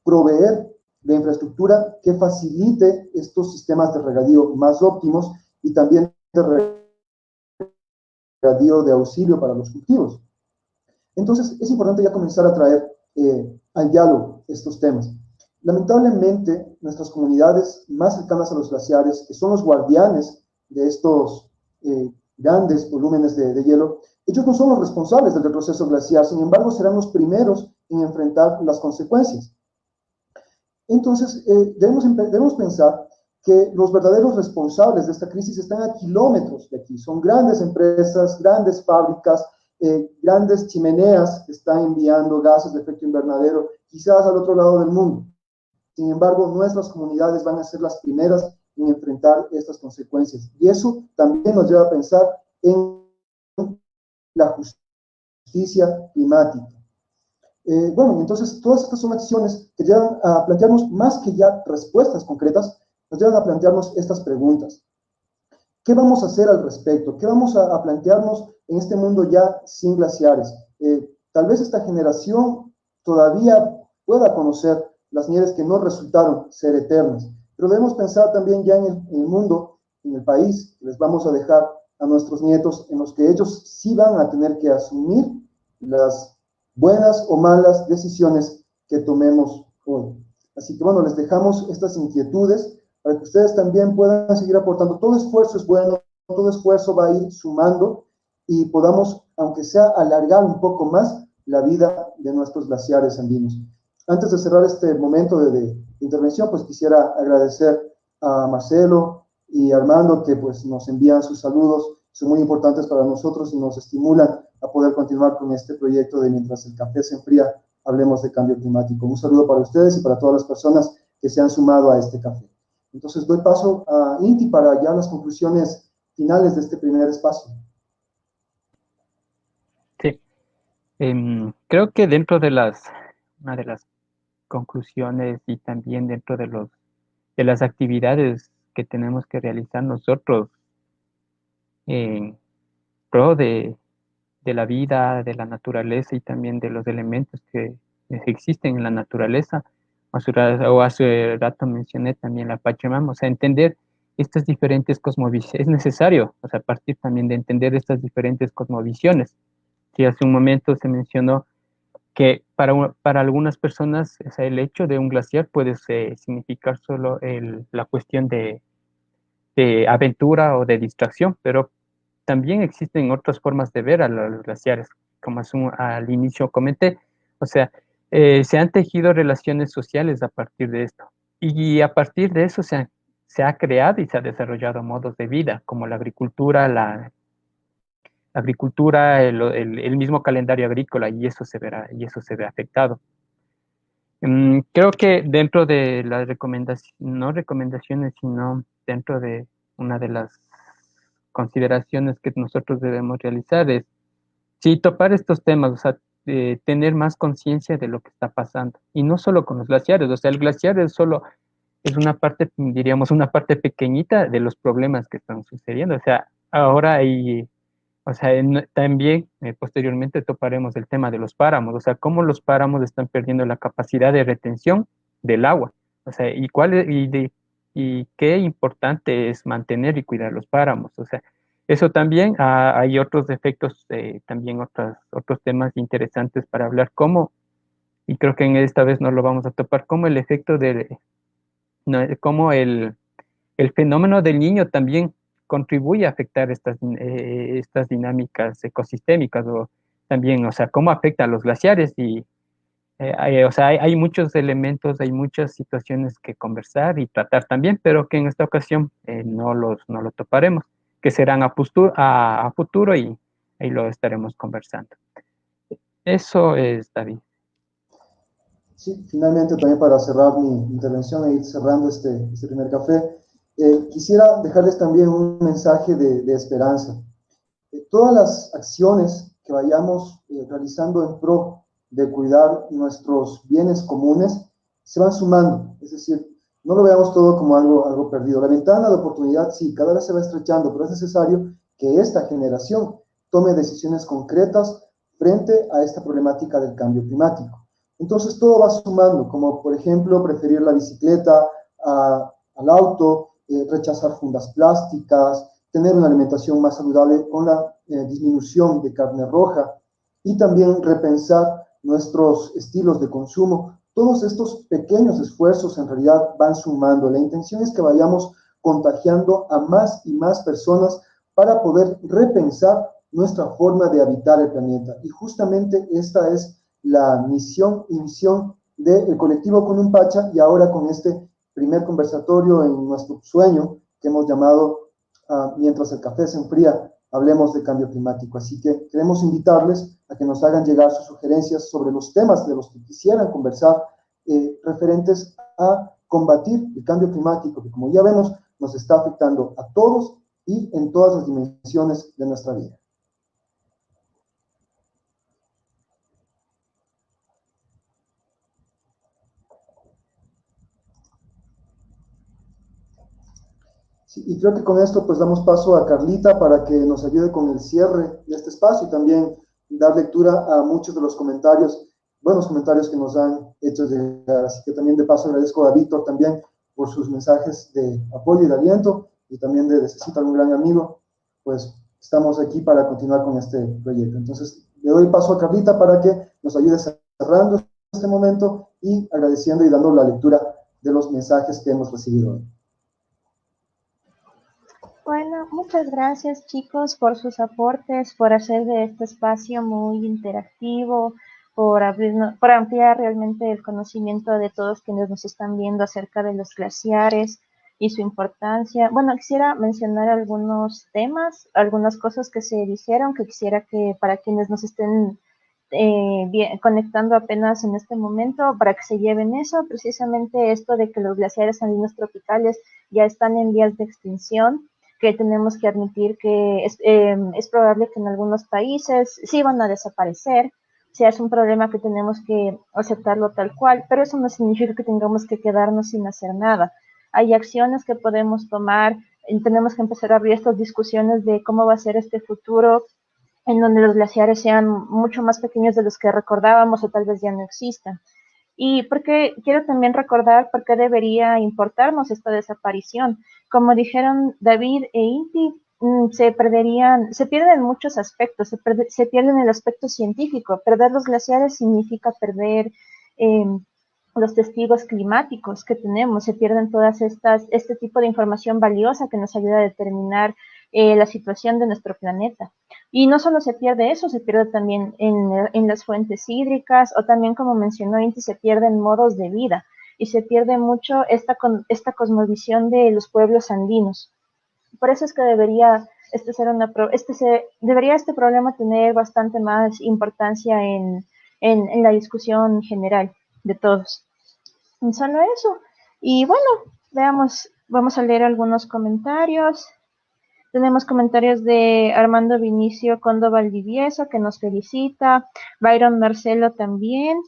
proveer de infraestructura que facilite estos sistemas de regadío más óptimos y también de regadío de auxilio para los cultivos. Entonces, es importante ya comenzar a traer al diálogo estos temas. Lamentablemente, nuestras comunidades más cercanas a los glaciares, que son los guardianes de estos grandes volúmenes de hielo, ellos no son los responsables del retroceso glaciar, sin embargo, serán los primeros en enfrentar las consecuencias. Entonces, debemos pensar que los verdaderos responsables de esta crisis están a kilómetros de aquí. Son grandes empresas, grandes fábricas, grandes chimeneas que están enviando gases de efecto invernadero, quizás al otro lado del mundo. Sin embargo, nuestras comunidades van a ser las primeras en enfrentar estas consecuencias. Y eso también nos lleva a pensar en la justicia climática. Bueno, entonces todas estas son acciones que llevan a plantearnos, más que ya respuestas concretas, nos llevan a plantearnos estas preguntas. ¿Qué vamos a hacer al respecto? ¿Qué vamos a plantearnos en este mundo ya sin glaciares? Tal vez esta generación todavía pueda conocer las nieves que no resultaron ser eternas, pero debemos pensar también ya en el mundo, en el país que les vamos a dejar a nuestros nietos, en los que ellos sí van a tener que asumir las buenas o malas decisiones que tomemos hoy. Así que bueno, les dejamos estas inquietudes para que ustedes también puedan seguir aportando. Todo esfuerzo es bueno, todo esfuerzo va a ir sumando y podamos, aunque sea, alargar un poco más la vida de nuestros glaciares andinos. Antes de cerrar este momento de intervención, pues quisiera agradecer a Marcelo y a Armando que pues nos envían sus saludos, son muy importantes para nosotros y nos estimulan a poder continuar con este proyecto de Mientras el café se enfría, hablemos de cambio climático. Un saludo para ustedes y para todas las personas que se han sumado a este café. Entonces doy paso a Inti para ya las conclusiones finales de este primer espacio. Sí, creo que dentro de una de las conclusiones y también dentro de los las actividades que tenemos que realizar nosotros en pro de la vida, de la naturaleza y también de los elementos que existen en la naturaleza. Hace rato mencioné también la Pachamama, o sea, entender estas diferentes cosmovisiones, es necesario, o sea, partir también de entender estas diferentes cosmovisiones. Sí, hace un momento se mencionó que para algunas personas, o sea, el hecho de un glaciar puede significar solo la cuestión de aventura o de distracción, pero también existen otras formas de ver a los glaciares, como al inicio comenté. O sea, se han tejido relaciones sociales a partir de esto. Y a partir de eso se ha creado y se ha desarrollado modos de vida, como la agricultura, el mismo calendario agrícola, y eso se verá, y eso se ve afectado. Creo que dentro de las recomendaciones, no recomendaciones, sino dentro de una de las consideraciones que nosotros debemos realizar es, sí, topar estos temas, o sea, tener más conciencia de lo que está pasando. Y no solo con los glaciares, o sea, el glaciar es una parte, diríamos, una parte pequeñita de los problemas que están sucediendo. O sea, ahora hay, o sea, también posteriormente toparemos el tema de los páramos, o sea, cómo los páramos están perdiendo la capacidad de retención del agua. O sea, y qué importante es mantener y cuidar los páramos. O sea, eso también, hay otros efectos, también otros temas interesantes para hablar, cómo, y creo que en esta vez no lo vamos a topar, cómo el efecto no, cómo el fenómeno del niño también contribuye a afectar estas dinámicas ecosistémicas, o también, o sea, cómo afecta a los glaciares. Y o sea, hay muchos elementos, hay muchas situaciones que conversar y tratar también, pero que en esta ocasión no lo toparemos, que serán a futuro, y ahí lo estaremos conversando. Eso es, David. Sí, finalmente también para cerrar mi intervención e ir cerrando este primer café, quisiera dejarles también un mensaje de esperanza. Todas las acciones que vayamos realizando en pro de cuidar nuestros bienes comunes se van sumando, es decir, no lo veamos todo como algo perdido. La ventana de oportunidad sí, cada vez se va estrechando, pero es necesario que esta generación tome decisiones concretas frente a esta problemática del cambio climático. Entonces todo va sumando, como por ejemplo preferir la bicicleta al auto, rechazar fundas plásticas, tener una alimentación más saludable con la disminución de carne roja y también repensar nuestros estilos de consumo. Todos estos pequeños esfuerzos en realidad van sumando. La intención es que vayamos contagiando a más y más personas para poder repensar nuestra forma de habitar el planeta. Y justamente esta es la misión y visión del colectivo Kununpacha, y ahora con este primer conversatorio en nuestro sueño que hemos llamado Mientras el café se enfría, hablemos de cambio climático. Así que queremos invitarles a que nos hagan llegar sus sugerencias sobre los temas de los que quisieran conversar referentes a combatir el cambio climático, que como ya vemos nos está afectando a todos y en todas las dimensiones de nuestra vida. Sí, y creo que con esto pues damos paso a Carlita para que nos ayude con el cierre de este espacio y también dar lectura a muchos de los comentarios, buenos comentarios que nos han hecho llegar. Así que también de paso agradezco a Víctor también por sus mensajes de apoyo y de aliento, y también de necesita algún gran amigo, pues estamos aquí para continuar con este proyecto. Entonces le doy paso a Carlita para que nos ayude cerrando este momento y agradeciendo y dando la lectura de los mensajes que hemos recibido hoy. Bueno, muchas gracias chicos por sus aportes, por hacer de este espacio muy interactivo, por ampliar realmente el conocimiento de todos quienes nos están viendo acerca de los glaciares y su importancia. Bueno, quisiera mencionar algunos temas, algunas cosas que se dijeron, que quisiera que para quienes nos estén conectando apenas en este momento, para que se lleven eso, precisamente esto de que los glaciares andinos tropicales ya están en vías de extinción, que tenemos que admitir que es probable que en algunos países sí van a desaparecer. O sea, es un problema que tenemos que aceptarlo tal cual, pero eso no significa que tengamos que quedarnos sin hacer nada. hay acciones que podemos tomar, tenemos que empezar a abrir estas discusiones de cómo va a ser este futuro, en donde los glaciares sean mucho más pequeños de los que recordábamos o tal vez ya no existan. Y porque quiero también recordar por qué debería importarnos esta desaparición. Como dijeron David e Inti, se pierden muchos aspectos, se pierde el aspecto científico. Perder los glaciares significa perder eh, los testigos climáticos que tenemos, se pierden este tipo de información valiosa que nos ayuda a determinar la situación de nuestro planeta. Y no solo se pierde eso, se pierde también en las fuentes hídricas, o también, como mencionó Inti, se pierden modos de vida, y se pierde mucho esta cosmovisión de los pueblos andinos. Por eso es que debería este problema tener bastante más importancia en la discusión general de todos. Y solo eso. Y bueno, veamos, vamos a leer algunos comentarios. Tenemos comentarios de Armando Vinicio Condo Valdivieso, que nos felicita. Byron Marcelo también.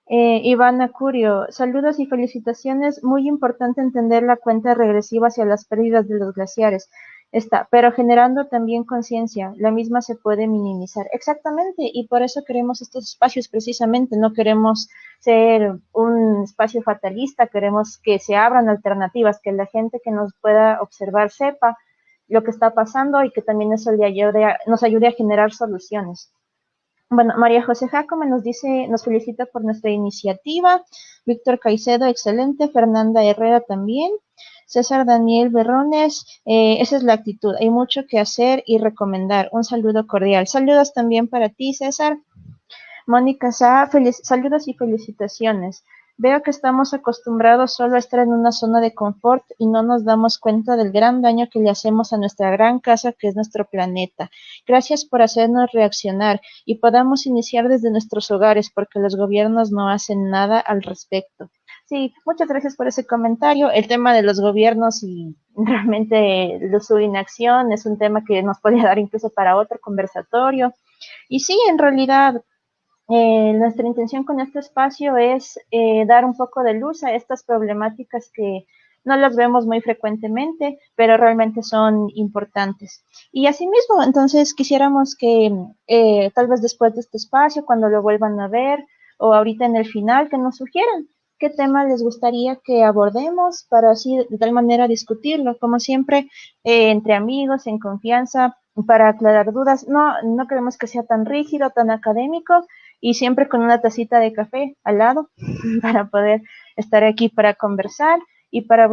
Ivana Curio, saludos y felicitaciones. Muy importante entender la cuenta regresiva hacia las pérdidas de los glaciares. Pero generando también conciencia, la misma se puede minimizar. Exactamente, y por eso queremos estos espacios precisamente. No queremos ser un espacio fatalista, queremos que se abran alternativas, que la gente que nos pueda observar sepa lo que está pasando y que también eso nos ayude a generar soluciones. Bueno, María José Jacome nos felicita por nuestra iniciativa. Víctor Caicedo, excelente. Fernanda Herrera también. César Daniel Berrones, esa es la actitud. Hay mucho que hacer y recomendar. Un saludo cordial. Saludos también para ti, César. Mónica Sá, saludos y felicitaciones. Veo que estamos acostumbrados solo a estar en una zona de confort y no nos damos cuenta del gran daño que le hacemos a nuestra gran casa que es nuestro planeta. Gracias por hacernos reaccionar y podamos iniciar desde nuestros hogares porque los gobiernos no hacen nada al respecto. Sí, muchas gracias por ese comentario. El tema de los gobiernos y realmente su inacción es un tema que nos podría dar incluso para otro conversatorio. Y sí, en realidad, nuestra intención con este espacio es dar un poco de luz a estas problemáticas que no las vemos muy frecuentemente, pero realmente son importantes. Y asimismo, entonces quisiéramos que tal vez después de este espacio, cuando lo vuelvan a ver, o ahorita en el final, que nos sugieran qué tema les gustaría que abordemos para así de tal manera discutirlo, como siempre, entre amigos, en confianza, para aclarar dudas. No queremos que sea tan rígido, tan académico, y siempre con una tacita de café al lado para poder estar aquí para conversar y para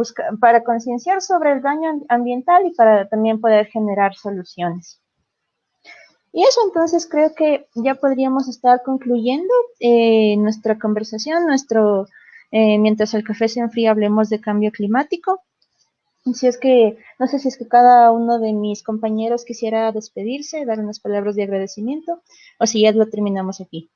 concienciar sobre el daño ambiental y para también poder generar soluciones. Y eso, entonces creo que ya podríamos estar concluyendo nuestra conversación, mientras el café se enfría, hablemos de cambio climático. Si es que, no sé si es que cada uno de mis compañeros quisiera despedirse, dar unas palabras de agradecimiento, o si ya lo terminamos aquí.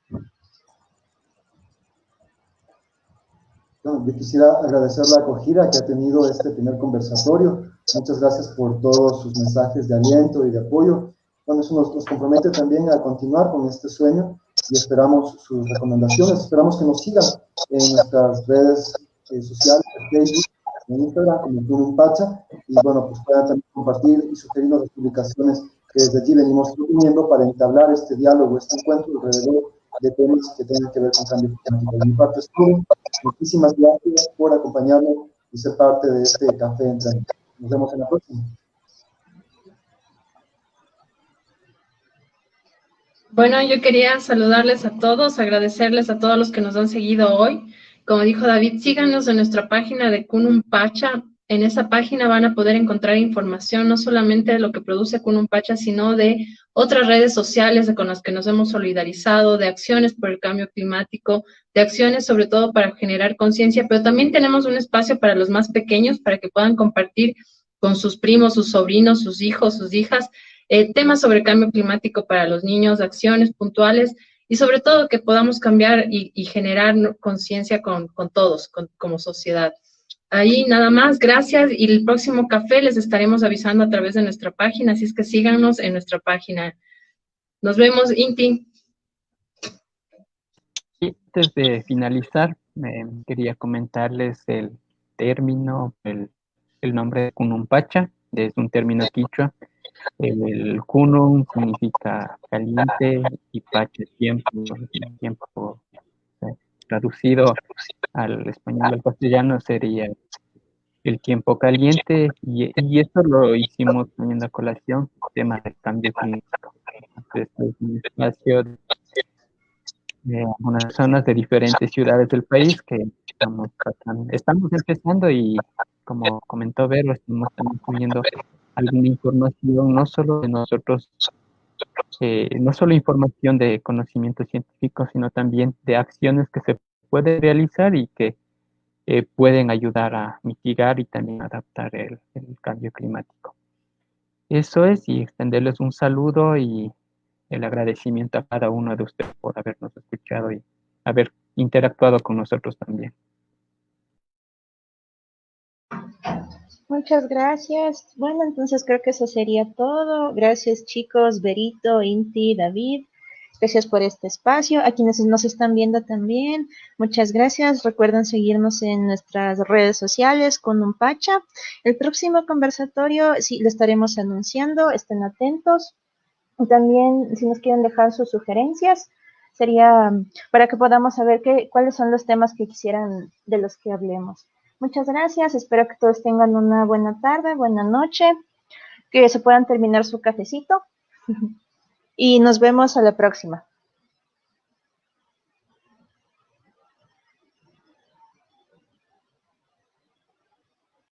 No, yo quisiera agradecer la acogida que ha tenido este primer conversatorio. Muchas gracias por todos sus mensajes de aliento y de apoyo. Bueno, eso nos compromete también a continuar con este sueño y esperamos sus recomendaciones. Esperamos que nos sigan en nuestras redes sociales, en Facebook, en Instagram, como Kunum Pacha, y bueno, pues puedan también compartir y sugerirnos las publicaciones que desde allí venimos proponiendo para entablar este diálogo, este encuentro alrededor de temas que tengan que ver con cambio climático. De mi parte es todo. Muchísimas gracias por acompañarnos y ser parte de este café entre amigos. Nos vemos en la próxima. Bueno, yo quería saludarles a todos, agradecerles a todos los que nos han seguido hoy. Como dijo David, síganos en nuestra página de Kunum Pacha. En esa página van a poder encontrar información no solamente de lo que produce Kunum Pacha, sino de otras redes sociales con las que nos hemos solidarizado, de acciones por el cambio climático, de acciones sobre todo para generar conciencia, pero también tenemos un espacio para los más pequeños, para que puedan compartir con sus primos, sus sobrinos, sus hijos, sus hijas, temas sobre cambio climático para los niños, acciones puntuales y sobre todo que podamos cambiar y generar conciencia con todos, como sociedad. Ahí nada más, gracias, y el próximo café les estaremos avisando a través de nuestra página, así es que síganos en nuestra página. Nos vemos, Inti. Y antes de finalizar, quería comentarles término, el nombre de Kunumpacha, es un término quichua. El Kunun significa caliente y Pacha tiempo, traducido al español, al castellano sería el tiempo caliente, y esto lo hicimos teniendo a colación el tema del cambio climático. Entonces, es un espacio de algunas zonas de diferentes ciudades del país que estamos empezando, y como comentó Vero, estamos también subiendo alguna información, no solo de nosotros, no solo información de conocimiento científico, sino también de acciones que se pueden realizar y que pueden ayudar a mitigar y también adaptar el cambio climático. Eso es, y extenderles un saludo y el agradecimiento a cada uno de ustedes por habernos escuchado y haber interactuado con nosotros también. Muchas gracias. Bueno, entonces creo que eso sería todo. Gracias, chicos, Berito, Inti, David. Gracias por este espacio. A quienes nos están viendo también, muchas gracias. Recuerden seguirnos en nuestras redes sociales con Kunumpacha. El próximo conversatorio sí lo estaremos anunciando. Estén atentos. Y también, si nos quieren dejar sus sugerencias, sería para que podamos saber cuáles son los temas que quisieran de los que hablemos. Muchas gracias, espero que todos tengan una buena tarde, buena noche, que se puedan terminar su cafecito y nos vemos a la próxima.